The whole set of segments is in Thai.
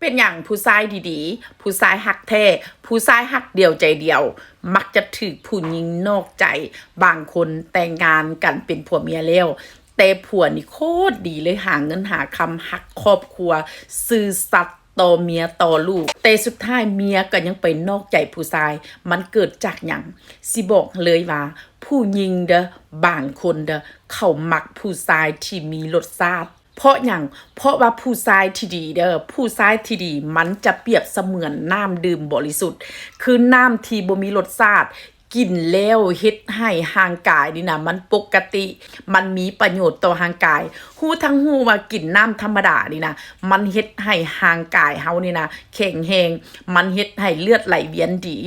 เป็นอย่างผู้ชายดีๆผู้ชายหักแท้ผู้ชายหักเดียวใจเดียวมักจะถูกผู้หญิงนอกใจบางคนแต่งงานกันเป็นผัวเมียแล้วแต่ผัวนี่โคตรดีเลยหาเงินหาคำหักครอบครัวซื่อสัตย์ต่อเมียต่อลูกแต่สุดท้ายเมียก็ยังไปนอกใจผู้ชายมันเกิดจากหยังสิบอกเลยว่าผู้หญิงเด้อบางคนเด้อเขามักผู้ชายที่มีรสชาติเพราะอย่างเพราะว่าผู้ชายที่ดีเด้อผู้ชายที่ดีมันจะเปรียบเสมือนน้ำดื่มบริสุทธิ์คือน้ำที่บ่มีรสชาติกินแล้วเฮ็ดให้ห่างกายนี่นะมันปกติมันมีประโยชน์ต่อห่างกายฮู้ทั้งฮู้ว่ากินน้ำธรรมดานี่นะมันเฮ็ดให้ห่างกายเฮานี่นะแข็งแรงมันเฮ็ดให้เลือดไหลเวียนดี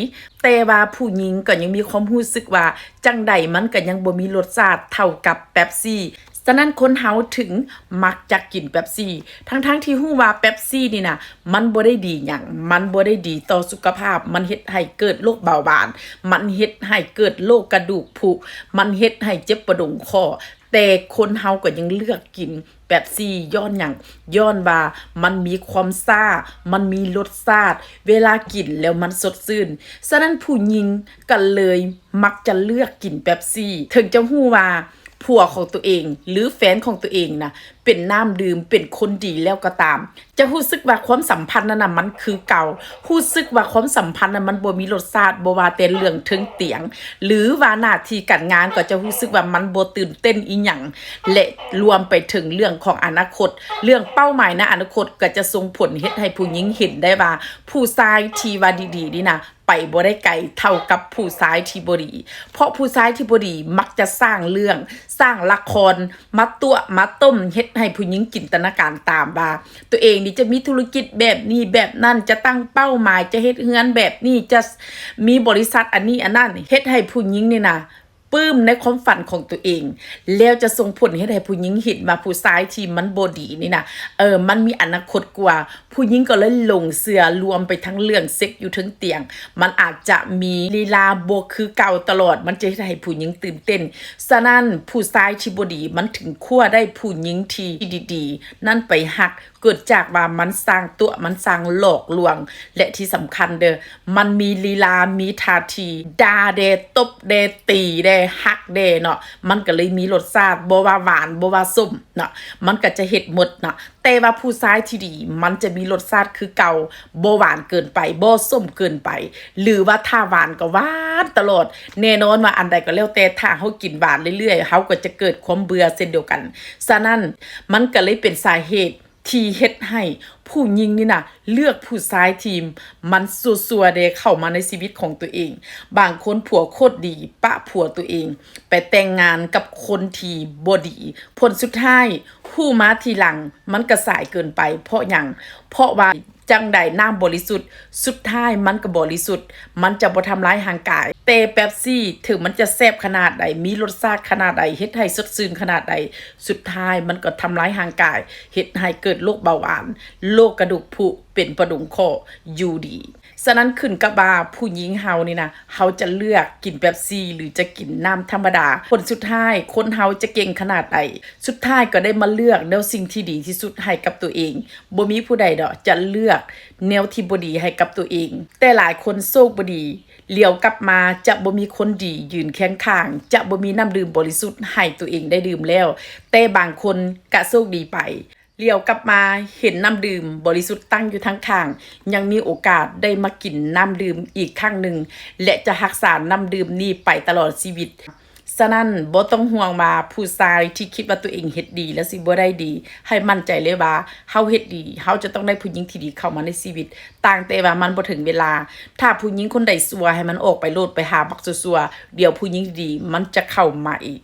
แต่ว่าผู้หญิงก็ยังมีความรู้สึกว่าจังใดมันก็ยังบ่มีรสชาติเท่ากับเป๊ปซี่ฉะนั้นคนเฮาถึงมักจะกินเป๊ปซี่ทั้งที่ฮู้ว่าเป๊ปซี่นี่นะมันบ่ได้ดีหยังมันบ่ได้ดีต่อสุขภาพมันเฮ็ดให้เกิดโรคเบาหวานมันเฮ็ดให้เกิดโรคกระดูกผุมันเฮ็ดให้เจ็บประดงคอแต่คนเฮาก็ยังเลือกกินเป๊ปซี่ย้อนหยังย้อนว่ามันมีความซ่ามันมีรสชาติเวลากินแล้วมันสดชื่นฉะนั้นผู้หญิงก็เลยมักจะเลือกกินเป๊ปซี่ถึงจะฮู้ว่าผัวของตัวเองหรือแฟนของตัวเองนะเป็นน้ำดื่มเป็นคนดีแล้วก็ตามจะรู้สึกว่าความสัมพันธ์นั้นนะมันคือเก่ารู้สึกว่าความสัมพันธ์นั้นมันบ่มีรสชาติบ่ว่าแต่เรื่องถึงเตียงหรือว่าหน้าที่การงานก็จะรู้สึกว่ามันบ่ตื่นเต้นอีหยังและรวมไปถึงเรื่องของอนาคตเรื่องเป้าหมายในอนาคตก็จะส่งผลเฮ็ดให้ผู้หญิงเห็นได้ว่าผู้ชายที่ว่าดีๆนี่นะไปบ่ได้ไกลเท่ากับผู้ชายที่บ่ดีเพราะผู้ชายที่บ่ดีมักจะสร้างเรื่องสร้างละครมาตัวมาต้มเฮ็ดให้ผู้หญิงจินตนาการตามว่าตัวเองนี่จะมีธุรกิจแบบนี้แบบนั้นจะตั้งเป้าหมายจะเฮ็ดเฮือนแบบนี้จะมีบริษัทอันนี้อันนั้นเฮ็ดให้ผู้หญิงนี่นะปลื้มในความฝันของตัวเองแล้วจะส่งผลให้ผู้หญิงเห็นมาผู้ชายที่มันบ่ดีนี่นะมันมีอนาคตกว่าผู้หญิงก็เลยหลงเชื่อรวมไปทั้งเรื่องเซ็กอยู่ถึงเตียงมันอาจจะมีลีลาบ่คือเก่าตลอดมันจะให้ผู้หญิงตื่นเต้นฉะนั้นผู้ชายที่บ่ดีมันถึงคั่วได้ผู้หญิงที่ดีๆนั่นไปหักเกิดจากว่ามันสร้างตัวมันสร้างหลอกลวงและที่สำคัญเด้อมันมีลีลามีท่าทีด่าเดตบเดตีเดฮักเดเนาะมันก็เลยมีรสชาติบ่ว่าหวานบ่ว่าส้มเนาะมันก็จะเฮ็ดหมดเนาะแต่ว่าผู้ชายที่ดีมันจะมีรสชาติคือเก่าบ่หวานเกินไปบ่ส้มเกินไปหรือว่าถ้าหวานก็หวานตลอดแน่นอนว่าอันใดก็แล้วแต่ถ้าเฮากินหวานเรื่อยๆเฮาก็จะเกิดความเบื่อเช่นเดียวกันฉะนั้นมันก็เลยเป็นสาเหตุที่เฮ็ดให้ผู้หญิงนี่นะเลือกผู้ชายทีมมันซัวๆเดเข้ามาในชีวิตของตัวเองบางคนผัวโคตรดีปะผัวตัวเองไปแต่งงานกับคนที่บ่ดีผลสุดท้ายผู้มาทีหลังมันก็สายเกินไปเพราะหยังเพราะว่าจังใดน้ำบริสุทธิ์สุดท้ายมันก็บริสุทธิ์มันจะบ่ทำร้ายร่างกายแต่เป๊ปซี่ถึงมันจะแซ่บขนาดใดมีรสชาติขนาดใดเฮ็ดให้สดชื่นขนาดใดสุดท้ายมันก็ทำร้ายร่างกายเฮ็ดให้เกิดโรคเบาหวานโรคกระดูกผุเป็นประดุงคออยู่ดีฉะนั้นขึ้นกับว่าผู้หญิงเฮานี่นะเฮาจะเลือกกินเป๊ปซี่หรือจะกินน้ำธรรมดาผลสุดท้ายคนเฮาจะเก่งขนาดใดสุดท้ายก็ได้มาเลือกแนวสิ่งที่ดีที่สุดให้กับตัวเองบ่มีผู้ใดดอกจะเลือกแนวที่บ่ดีให้กับตัวเองแต่หลายคนโชคบ่ดีเลี้ยวกลับมาจะบ่มีคนดียืนเคียงข้างจะบ่มีน้ำดื่มบริสุทธิ์ให้ตัวเองได้ดื่มแล้วแต่บางคนก็โชคดีไปเลี้ยวกลับมาเห็นน้ำดื่มบริสุทธิ์ตั้งอยู่ทั้งข้างยังมีโอกาสได้มากินน้ำดื่มอีกครั้งหนึ่งและจะรักษาน้ำดื่มนี้ไปตลอดชีวิตฉะนั้นบ่ต้องห่วงว่าผู้ชายที่คิดว่าตัวเองเฮ็ดดีแล้วสิบ่ได้ดีให้มั่นใจเลยว่าเฮาเฮ็ดดีเฮาจะต้องได้ผู้หญิงที่ดีเข้ามาในชีวิตต่างแต่ว่ามันบ่ถึงเวลาถ้าผู้หญิงคนใดซัวให้มันออกไปโลดไปหาบักซัวๆเดี๋ยวผู้หญิงดีมันจะเข้ามาอีก